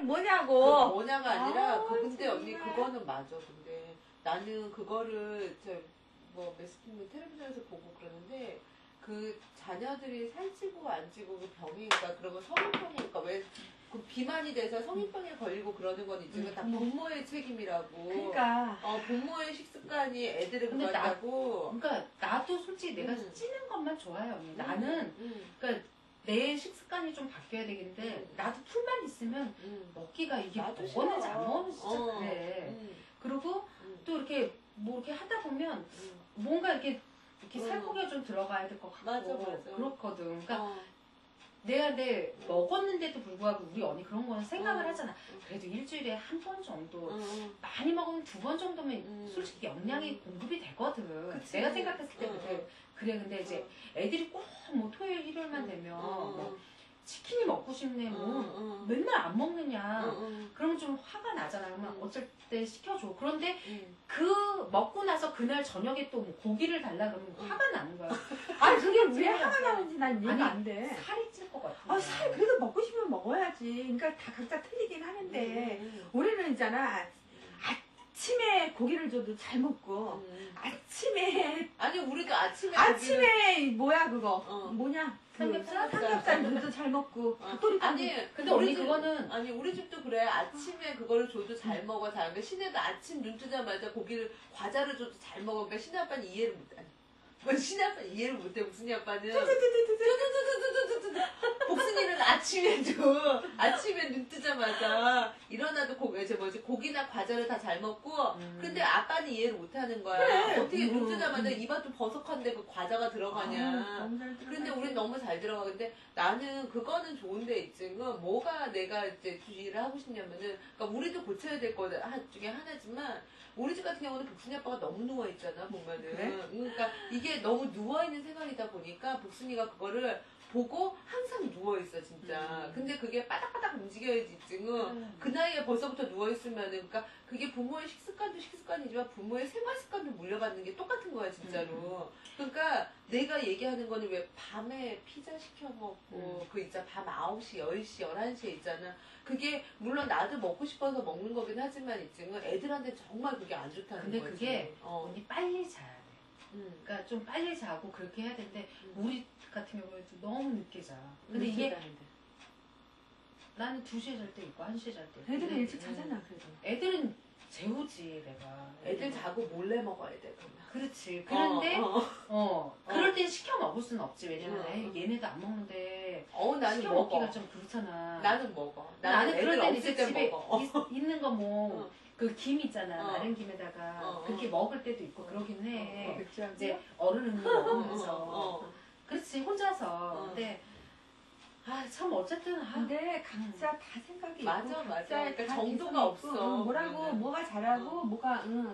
뭐냐고. 뭐냐가 아니라, 아, 근데 언니 정말. 그거는 맞아. 근데 나는 그거를, 매스컴 텔레비전에서 보고 그러는데, 그 자녀들이 살찌고 안 찌고 그 병이니까, 그러고 성인병이니까, 왜, 그 비만이 돼서 성인병에 걸리고 그러는 건 있지만, 다 부모의 책임이라고. 그러니까. 부모의 식습관이 애들을 근데 그런다고. 그러니까 나도 솔직히 내가 찌는 것만 좋아요. 언니. 나는 그러니까 내 식습관이 좀 바뀌어야 되겠는데 나도 풀만 있으면 먹기가 이게 먹었는지 안 먹었는지 진짜 그래. 그리고 또 이렇게 뭐 이렇게 하다 보면 뭔가 이렇게 살코기가 좀 들어가야 될 것 같고 맞아. 그렇거든. 그러니까 내가 먹었는데도 불구하고 우리 언니 그런 거는 생각을 하잖아. 그래도 일주일에 한 번 정도 많이 먹으면 2번 정도면 솔직히 영양이 공급이 되거든. 그치. 내가 생각했을 때 그래. 근데 이제 애들이 꼭 뭐 토요일 일요일만 되면 뭐 치킨이 먹고 싶네 뭐 맨날 안 먹느냐 그러면 좀 화가 나잖아. 그러면 어쩔 때 시켜줘. 그런데 그 먹고 나서 그날 저녁에 또 뭐 고기를 달라 그러면 화가 나는 거야. 아니, 그게 왜 화가 나는지 난 이해가 안 돼. 살이 찔 것 같아. 살 그래도 먹고 싶으면 먹어야지. 그러니까 다 각자 틀리긴 하는데, 우리는 있잖아. 아침에 고기를 줘도 잘 먹고, 아침에 아니, 우리도 아침에. 뭐야, 그거? 뭐냐? 삼겹살? 삼겹살 줘도 잘 먹고, 닭도리탕. 아니, 근데 언니 그거는 아니, 우리 집도 그래. 아침에 그거를 줘도 잘 먹어. 그러니까 신혜도 아침 눈 뜨자마자 과자를 줘도 잘 먹어. 그러니까 신혜 아빠는 이해를 못해. 신혜 아빠는 이해를 못해. 복순이 아빠는. 복순이는 아침에 눈 뜨자마자 일어나도 고기나 과자를 다 잘 먹고, 근데 아빠는 이해를 못 하는 거야. 그래. 어떻게 눈 뜨자마자 입안 좀 버석한데 그 과자가 들어가냐. 너무 잘 근데 우린 너무 잘 들어가. 근데 나는 그거는 좋은데 있지만 뭐가 내가 이제 주의를 하고 싶냐면은, 그러니까 우리도 고쳐야 될 거 중에 하나지만, 우리 집 같은 경우는 복순이 아빠가 너무 누워있잖아, 보면은. 그래? 그러니까 이게 너무 누워있는 생활이다 보니까 복순이가 그거를 보고 항상 누워있어, 진짜. 근데 그게 바닥바닥 움직여야지, 그 나이에 벌써부터 누워있으면은, 그러니까 그게 부모의 식습관도 식습관이지만 부모의 생활 습관도 물려받는 게 똑같은 거야, 진짜로. 그러니까 내가 얘기하는 거는 왜 밤에 피자 시켜 먹고, 밤 9시, 10시, 11시에 있잖아. 그게, 물론 나도 먹고 싶어서 먹는 거긴 하지만 애들한테 정말 그게 안 좋다는 거지. 근데 그게 언니 빨리 자야 돼. 그러니까 좀 빨리 자고 그렇게 해야 되는데 우리 같은 경우에도 너무 늦게 자. 근데 이게 나는 2시에 잘 때 있고 1시에 잘 때 있고. 애들은 일찍 자잖아, 그래도. 애들은 재우지 내가. 애들 자고 몰래 먹어야 돼, 그러면. 그렇지. 그런데 그럴 땐 시켜 먹을 수는 없지. 왜냐면 얘네도 안 먹는데 나는 시켜 먹어. 먹기가 좀 그렇잖아. 나는 먹어. 나는 애들 그럴 땐 없을 이제 때 집에 먹어. 있는 거 뭐 그 김 있잖아. 마른 김에다가 그렇게 먹을 때도 있고 그러긴 해. 이제 어른은 먹으면서. 그렇지, 혼자서. 근데 참 어쨌든 근데 각자 다 생각이 맞아, 있고, 맞아. 각자 그러니까 다 정도가 개성이 없어. 있고, 뭐라고 뭐가 잘하고 뭐가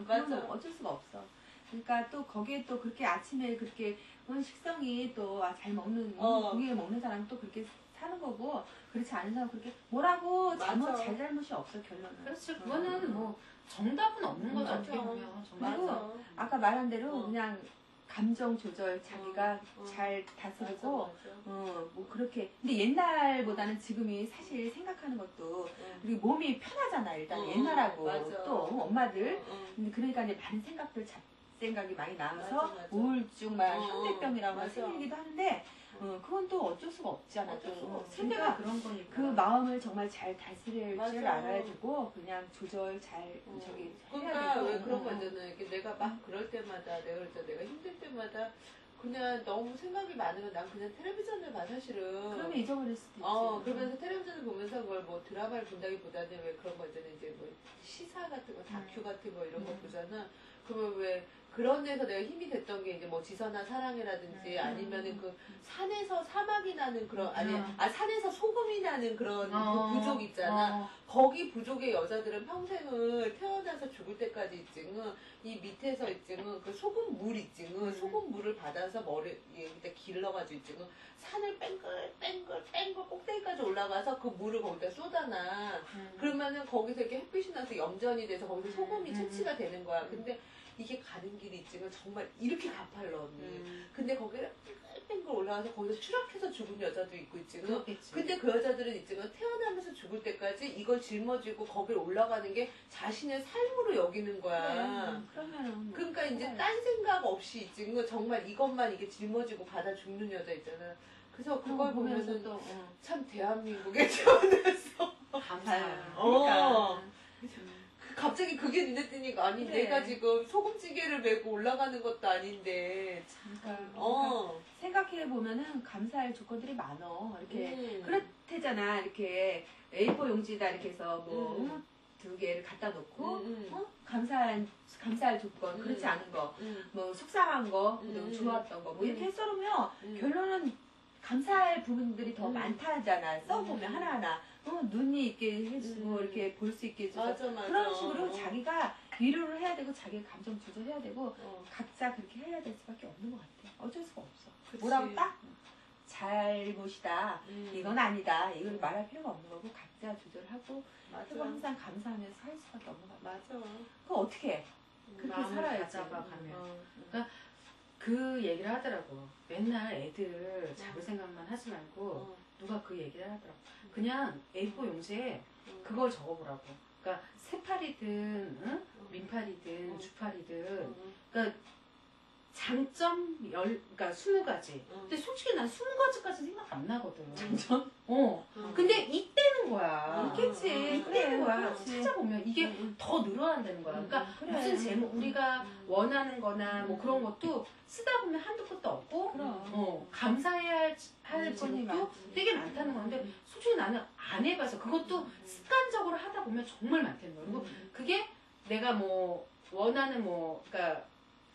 맞아. 그건 어쩔 수가 없어. 그러니까 또 거기에 또 그렇게 아침에 그렇게 식성이 또 잘 먹는 고기를 먹는 사람 또 그렇게 사는 거고, 그렇지 않은 사람 그렇게 뭐라고 잘잘못이 없어, 결론은. 그렇지. 그거는 뭐 정답은 없는 거죠. 어떻게 보면. 그리고 아까 말한 대로 그냥 감정 조절 자기가 잘 다스리고 뭐 그렇게. 근데 옛날보다는 지금이 사실 생각하는 것도 그리고 몸이 편하잖아, 일단. 옛날하고 맞아. 또 엄마들. 근데 그러니까 이제 많은 생각이 많이 나와서 우울증, 현대병이라고 생기기도 하는데, 그건 또 어쩔 수가 없잖아. 세대가 그런 거니까. 그 마음을 정말 잘 다스릴 줄 알아야 되고, 그냥 조절 잘 그러니까 해야 되고. 왜 그런 거 있잖아. 이렇게 내가 막 그럴 때마다 내가 힘들 때마다 그냥 너무 생각이 많으면 난 그냥 텔레비전을 봐, 사실은. 그러면 잊어버릴 수도 있지. 그러면서 텔레비전을 보면서 그걸 뭐 드라마를 본다기보다는 왜 그런 거 있잖아. 이제 뭐 시사 같은 거, 다큐 같은 거 이런 거 보잖아. 그러면 왜 그런 데서 내가 힘이 됐던 게 이제 뭐 지선아 사랑해라든지 아니면은 그 산에서 사막이 나는 그런, 산에서 소금이 나는 그런 그 부족 있잖아. 거기 부족의 여자들은 평생을 태어나서 죽을 때까지 있지는 이 밑에서 있지는 그 소금물 있지는 소금물을 받아서 머리에 길러가지고 있지는 산을 뺑글 꼭대기까지 올라가서 그 물을 거기다 쏟아놔. 그러면은 거기서 이렇게 햇빛이 나서 염전이 돼서 거기서 소금이 채취가 되는 거야. 근데 이게 가는 길이 있지만 정말 이렇게 가팔러, 언니. 근데 거기를 뱅글뱅글 올라가서 거기서 추락해서 죽은 여자도 있고 있지. 그렇겠지. 근데 그 여자들은 있지만 태어나면서 죽을 때까지 이걸 짊어지고 거기를 올라가는 게 자신의 삶으로 여기는 거야. 그러면은 그러니까 이제 딴 생각 없이 있지. 정말 이것만 이게 짊어지고 받아 죽는 여자 있잖아. 그래서 그걸 보면은 또 참 대한민국에 태어나서 감사해요. 어. 갑자기 그게 눈에 띄니까 아니 그래. 내가 지금 소금찌개를 메고 올라가는 것도 아닌데 그러니까 생각해 보면은 감사할 조건들이 많어. 이렇게 그렇대잖아. 이렇게 A4 용지다 이렇게 해서 뭐 2개를 갖다 놓고 감사할 조건 그렇지 않은 거, 뭐 속상한 거, 그리고 좋았던 거, 뭐 이렇게 써놓으면 결론은 감사할 부분들이 더 많다잖아. 써보면 하나하나 눈이 있게 해주고 이렇게 볼 수 있게 해줘서 맞아, 맞아. 그런 식으로 자기가 위로를 해야 되고 자기가 감정 조절해야 되고 각자 그렇게 해야 될 수밖에 없는 것 같아. 어쩔 수가 없어. 그치. 뭐라고 딱 잘못이다. 이건 아니다. 이걸 음. 말할 필요가 없는 거고 각자 조절하고 맞아. 그리고 항상 감사하면서 살 수밖에 없는 것 같아. 맞아. 그거 어떻게 해? 그렇게 마음을 살아야지. 다잡아가면. 그 얘기를 하더라고. 맨날 애들 잡을 생각만 하지 말고 누가 그 얘기를 하더라고. 그냥 A4 용지에 그걸 적어보라고. 그러니까 새팔이든 응? 민팔이든 주팔이든 그러니까 장점 그러니까 20가지. 근데 솔직히 난 20가지까지 생각 안 나거든. 장점? 근데 이때는 거야. 있겠지. 이때는 거야. 그렇지. 찾아보면 이게 더 늘어난다는 거야. 그러니까 그래. 무슨 제목 우리가 원하는 거나 뭐 그런 것도 쓰다 보면 한두 끝도 없고 감사해야 할 조건이 제목도 많지. 되게 많다는 건데 솔직히 나는 안 해봐서 그것도 습관적으로 하다 보면 정말 많다는 거야. 그리고 그게 내가 뭐 원하는 뭐 그러니까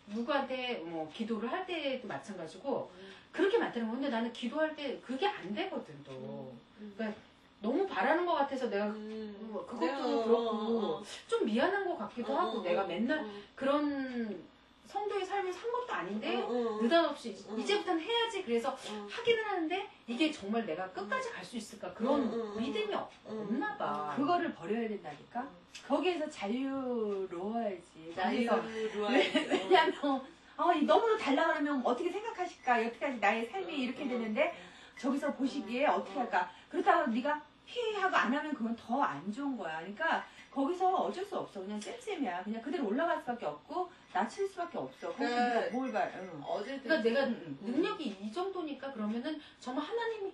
누구한테 뭐 기도를 할 때도 마찬가지고 그렇게 많다는 거. 근데 나는 기도할 때 그게 안 되거든 또. 그러니까 너무 바라는 것 같아서 내가 그것도 그렇고 좀 미안한 것 같기도 하고 내가 맨날 그런 성도의 삶을 산 것도 아닌데 느닷없이 이제부터는 해야지 그래서 하기는 하는데 이게 정말 내가 끝까지 갈 수 있을까 그런 믿음이 없나 봐. 그거를 버려야 된다니까. 거기에서 자유로워야지. 거기서 자유로워야지. 왜냐면 너무 달라 그러면 어떻게 생각하실까? 여태까지 나의 삶이 이렇게 되는데 저기서 보시기에 어떻게 할까? 그렇다고 네가 피하고 안 하면 그건 더 안 좋은 거야. 그러니까 거기서 어쩔 수 없어. 그냥 쌤쌤이야. 그냥 그대로 올라갈 수밖에 없고 낮출 수밖에 없어. 그러니까 거기서 뭘 봐. 어제도 그러니까 내가 능력이 이 정도니까 그러면은 정말 하나님이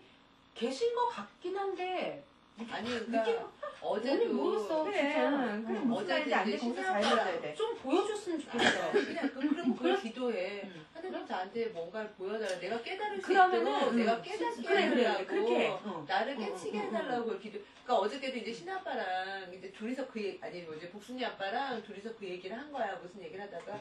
계신 것 같긴 한데 아니 느낌 그러니까 어제도 모르겠어. 그래. 진짜. 그래 무슨 어제 말인지 안 돼. 이제 거기서 신랑 잘 들어야 돼. 좀 보여줬으면 좋겠어. 그냥 그럼 그걸 기도해. 하나님 저한테 뭔가를 보여달라. 내가 깨달을 수 있도록 내가 깨닫게 해달라고. 그렇게 나를 깨치게 해달라고 기도. 그러니까 어저께도 이제 신아빠랑 이제 둘이서 아니 뭐지 복순이 아빠랑 둘이서 그 얘기를 한 거야. 무슨 얘기를 하다가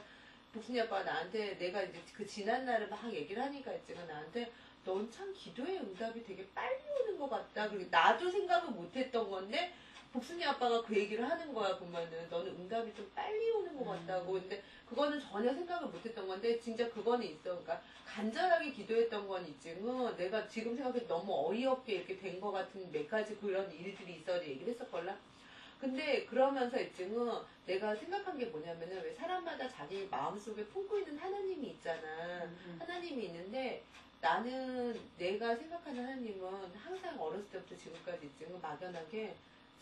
복순이 아빠가 나한테 내가 이제 그 지난 날을 막 얘기를 하니까 있지만 나한테 넌 참 기도의 응답이 되게 빨리 오는 것 같다. 그리고 나도 생각을 못했던 건데 복순이 아빠가 그 얘기를 하는 거야. 보면은 너는 응답이 좀 빨리 오는 것 같다고. 근데 그거는 전혀 생각을 못했던 건데 진짜 그거는 있어. 그러니까 간절하게 기도했던 건 있지. 내가 지금 생각해 너무 어이없게 이렇게 된 것 같은 몇 가지 그런 일들이 있어 얘기를 했었걸라. 근데 그러면서 있지. 내가 생각한 게 뭐냐면은 왜 사람마다 자기 마음속에 품고 있는 하나님이 있잖아. 하나님이 있는데 나는 내가 생각하는 하나님은 항상 어렸을 때부터 지금까지 있지. 막연하게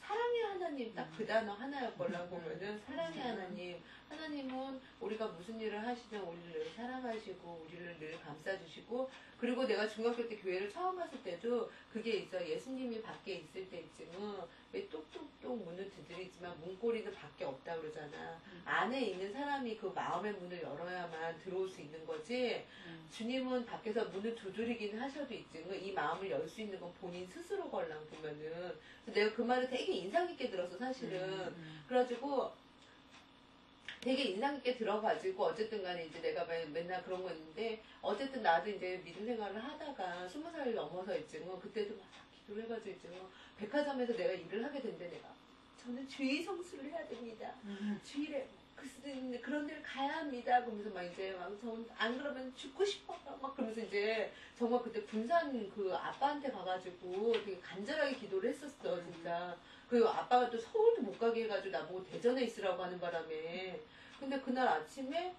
사랑의 하나님 딱 그 단어 하나였걸라 보면은 사랑의 하나님. 하나님은 우리가 무슨 일을 하시든 우리를 늘 사랑하시고 우리를 늘 감싸주시고 그리고 내가 중학교 때 교회를 처음 갔을 때도 그게 있어. 예수님이 밖에 있을 때 있지만 왜 똑똑똑 문을 두드리지만 문고리는 밖에 없다 그러잖아. 안에 있는 사람이 그 마음의 문을 열어야만 들어올 수 있는 거지. 주님은 밖에서 문을 두드리긴 하셔도 있지만 이 마음을 열 수 있는 건 본인 스스로 걸랑 보면은. 내가 그 말을 되게 인상 깊게 들었어 사실은. 그래가지고 되게 인상 깊게 들어가지고 어쨌든 간에 이제 내가 맨날 그런 거 있는데 어쨌든 나도 이제 믿음 생활을 하다가 20살 넘어서 있지 그때도 막 기도를 해가지고 있지 백화점에서 내가 일을 하게 된대. 내가 저는 주의 성수를 해야 됩니다. 주일에 그런 데를 가야 합니다. 그러면서 막 이제 안 그러면 죽고 싶어 막 그러면서 이제 정말 그때 군산 그 아빠한테 가가지고 되게 간절하게 기도를 했었어 진짜. 그 아빠가 또 서울도 못 가게 해가지고 나보고 대전에 있으라고 하는 바람에 근데 그날 아침에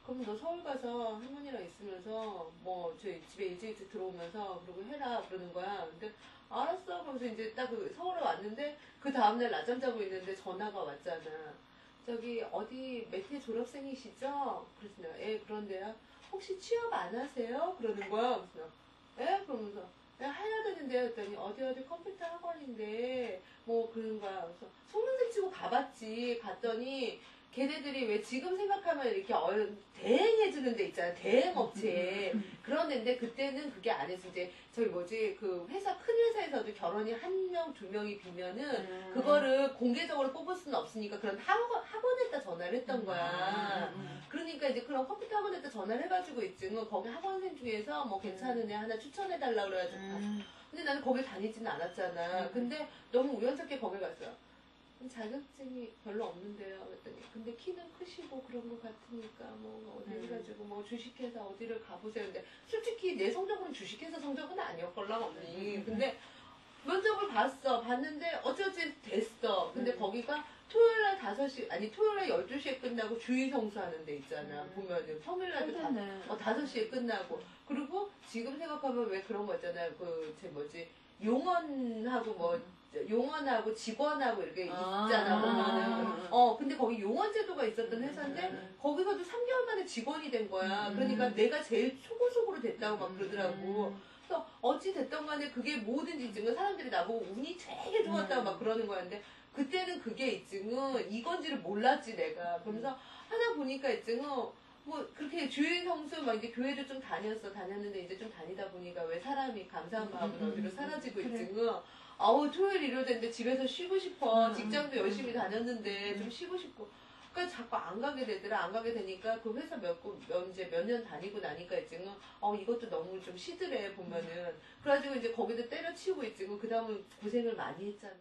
그럼 너 서울 가서 할머니랑 있으면서 뭐 저희 집에 일찍 들어오면서 그러고 해라 그러는 거야. 근데 알았어. 그러면서 이제 딱 그 서울에 왔는데 그 다음날 낮잠 자고 있는데 전화가 왔잖아. 저기 어디 매태 졸업생이시죠? 그래서 내가 그런데요. 혹시 취업 안 하세요? 그러는 거야. 그래서 그러면서 해야 되는데 했더니 어디 컴퓨터 학원인데 뭐 그런 거야. 그래서 속는셈 치고 가봤지. 갔더니 걔네들이 왜 지금 생각하면 이렇게 대행해주는 데 있잖아. 대행업체. 그런 데인데 그때는 그게 안 해서 이제 저기 뭐지 그 회사 큰 회사에서도 결혼이 한 명, 두 명이 비면은 그거를 공개적으로 뽑을 수는 없으니까 그런 학원에다 전화를 했던 거야. 그러니까 이제 그런 컴퓨터 학원에다 전화를 해가지고 있지. 거기 학원생 중에서 뭐 괜찮은 애 하나 추천해달라고 그래가지고 근데 나는 거길 다니지는 않았잖아. 근데 너무 우연찮게 거길 갔어. 자격증이 별로 없는데요. 그랬더니 근데 키는 크시고 그런 것 같으니까 뭐 어디 해가지고 뭐 주식회사 어디를 가보세요. 근데 솔직히 내 성적은 주식회사 성적은 아니었걸랑 언니. 근데 면접을 봤는데 어쩌지 됐어. 근데 거기가 토요일날 5시 아니 토요일날 12시에 끝나고 주일 성수하는 데 있잖아. 보면은 평일날도 5시에 끝나고 그리고 지금 생각하면 왜 그런 거 있잖아. 제 뭐지 용언하고 뭐 용언하고 직원하고 이렇게 있잖아 보면은 근데 거기 용언 제도가 있었던 회사인데 거기서도 3개월 만에 직원이 된 거야. 그러니까 내가 제일 속으로 됐다고 막 그러더라고. 그래서 어찌 됐던 간에 그게 뭐든지 지금 사람들이 나보고 운이 되게 좋았다고 막 그러는 거였는데 그때는 그게 있증은 이건지를 몰랐지 내가. 그러면서 하나 보니까 있증은 뭐 그렇게 주일 성수 막 이제 교회도 좀 다녔는데 이제 좀 다니다 보니까 왜 사람이 감사한 마음으로 어디로 사라지고 있증은 아우 토요일 일요일 됐는데 집에서 쉬고 싶어. 직장도 열심히 다녔는데 좀 쉬고 싶고. 그러니까 자꾸 안 가게 되더라. 안 가게 되니까 그 회사 몇 년 다니고 나니까 있지는 이것도 너무 좀 시들해 보면은. 그래가지고 이제 거기도 때려치우고 있지고 그 다음은 고생을 많이 했잖아.